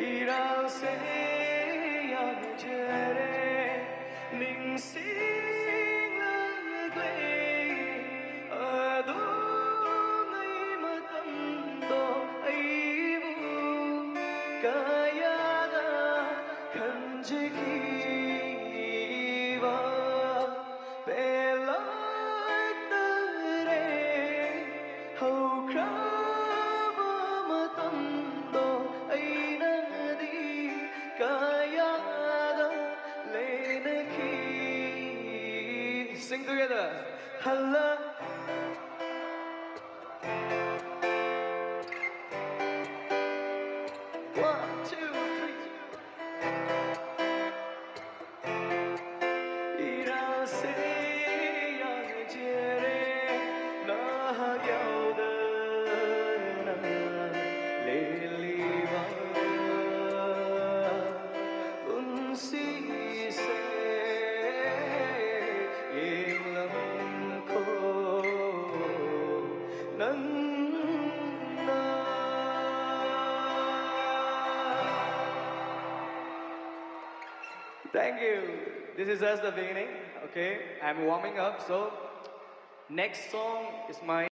이라세 야제레 ningsinglague adonai matamdo aibu kayada kanjikiba belagdare haukraba matamdo ainadi kayada lenaki. Sing together. Hala. One, two, three. Irase yajere na yaudana leliva unsi se yelam ko nan na. Thank you. This is just the beginning, okay? I'm warming up, so next song is my